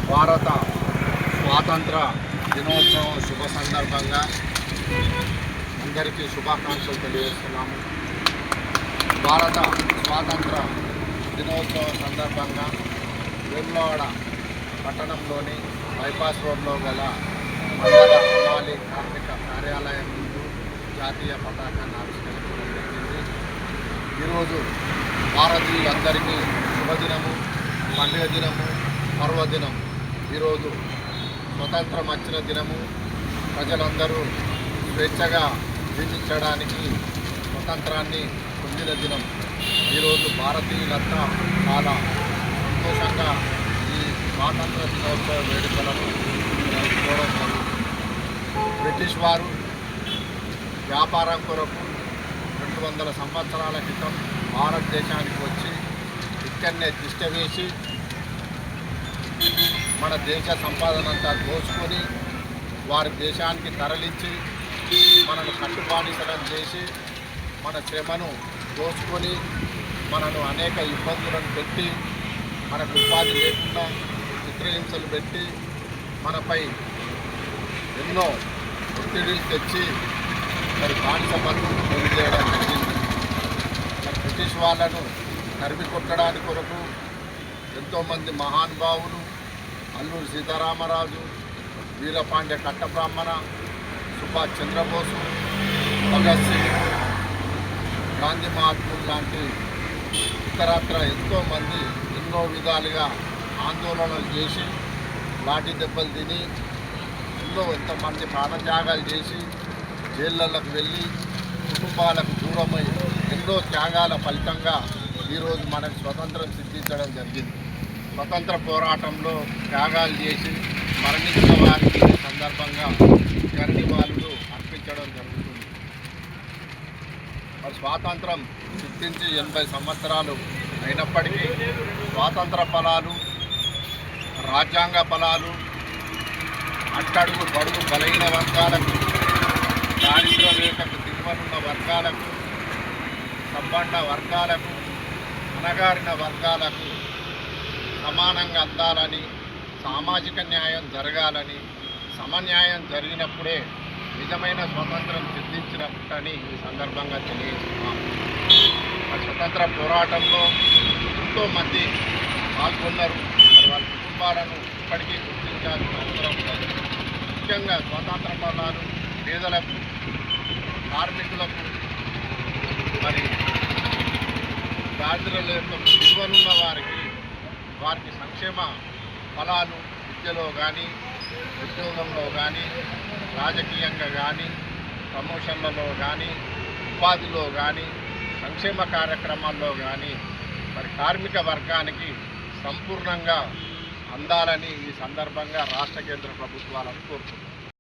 భారత స్వాతంత్ర దినోత్సవం శుభ సందర్భంగా అందరికీ శుభాకాంక్షలు తెలియజేస్తున్నాము. భారత స్వాతంత్ర దినోత్సవం సందర్భంగా వేములవాడ పట్టణంలోని బైపాస్ రోడ్లో గల మండల హమాలి కార్మిక కార్యాలయం ముందు జాతీయ పతాకాన్ని ఆవిష్కరించడం జరిగింది. ఈరోజు భారతీయులందరికీ శుభదినము, పండుగ దినము, పర్వదినం. ఈరోజు స్వతంత్రం వచ్చిన దినము, ప్రజలందరూ స్వేచ్ఛగా జీవించడానికి స్వతంత్రాన్ని పొందిన దినం. ఈరోజు భారతీయులంతా చాలా సంతోషంగా ఈ స్వాతంత్ర దినోత్సవ వేడుకలను జరుపుకోవడం జరుగుతుంది. బ్రిటిష్ వారు వ్యాపారం కొరకు 200 సంవత్సరాల క్రితం భారతదేశానికి వచ్చి ఇక్కడనే తిష్ట వేసి మన దేశ సంపాదనంతా దోచుకొని వారి దేశానికి తరలించి మనను కట్టుబానిసలం చేసి మన శ్రమను దోచుకొని మనను అనేక ఇబ్బందులను పెట్టి మనకు ఉపాధి లేకుండా చిత్రహింసలు పెట్టి మనపై ఎన్నో ఒత్తిడిలు తెచ్చి మరి బానిస పద్ధతులు పోగు చేయడం జరిగింది. బ్రిటిష్ వాళ్ళను తరిమి కొట్టడానికి కొరకు ఎంతోమంది మహానుభావులు అల్లూరి సీతారామరాజు, వీరపాండ్య కట్టబ్రాహ్మణ, సుభాష్ చంద్రబోసు, భగత్ సింగ్, గాంధీ మహాత్ములు లాంటి ఇతరత్ర ఎంతోమంది ఎన్నో విధాలుగా ఆందోళనలు చేసి లాఠీ దెబ్బలు తిని ఎంతోమంది ప్రాణత్యాగాలు చేసి జైళ్ళకు వెళ్ళి కుటుంబాలకు దూరమై ఎన్నో త్యాగాల ఫలితంగా ఈరోజు మనకు స్వతంత్రం సిద్ధించడం జరిగింది. స్వతంత్ర పోరాటంలో త్యాగాలు చేసి మరణించిన వారికి సందర్భంగా గర్నివాళులు అర్పించడం జరుగుతుంది. మరి స్వాతంత్రం సిద్ధించి 80 సంవత్సరాలు అయినప్పటికీ స్వాతంత్ర ఫలాలు, రాజ్యాంగ ఫలాలు అట్టడుగు బడుగు బలహీన వర్గాలకు, దారిద్ర్య రేఖకు దిగువనున్న వర్గాలకు, సంపన్న వర్గాలకు, అణగారిన వర్గాలకు సమానంగా అందాలని, సామాజిక న్యాయం జరగాలని, సమన్యాయం జరిగినప్పుడే నిజమైన స్వతంత్రం సిద్ధించినట్టని ఈ సందర్భంగా తెలియజేస్తున్నాం. ఆ స్వతంత్ర పోరాటంలో ఎంతోమంది పాల్గొన్నారు. మరి వాళ్ళ కుటుంబాలను ఇప్పటికీ గుర్తించాల్సిన అవసరం ఉంది. ముఖ్యంగా స్వాతంత్ర ఫలాలు పేదలకు, కార్మికులకు, మరి దారిద్ర్య రేఖకు దిగువనున్న వారికి సంక్షేమ ఫలాలు విద్యలో కానీ, ఉద్యోగంలో కానీ, రాజకీయంగా కానీ, ప్రమోషన్లలో కానీ, ఉపాధిలో కానీ, సంక్షేమ కార్యక్రమాల్లో కానీ మరి కార్మిక వర్గానికి సంపూర్ణంగా అందాలని ఈ సందర్భంగా రాష్ట్ర కేంద్ర ప్రభుత్వాలను కోరుతున్నాను.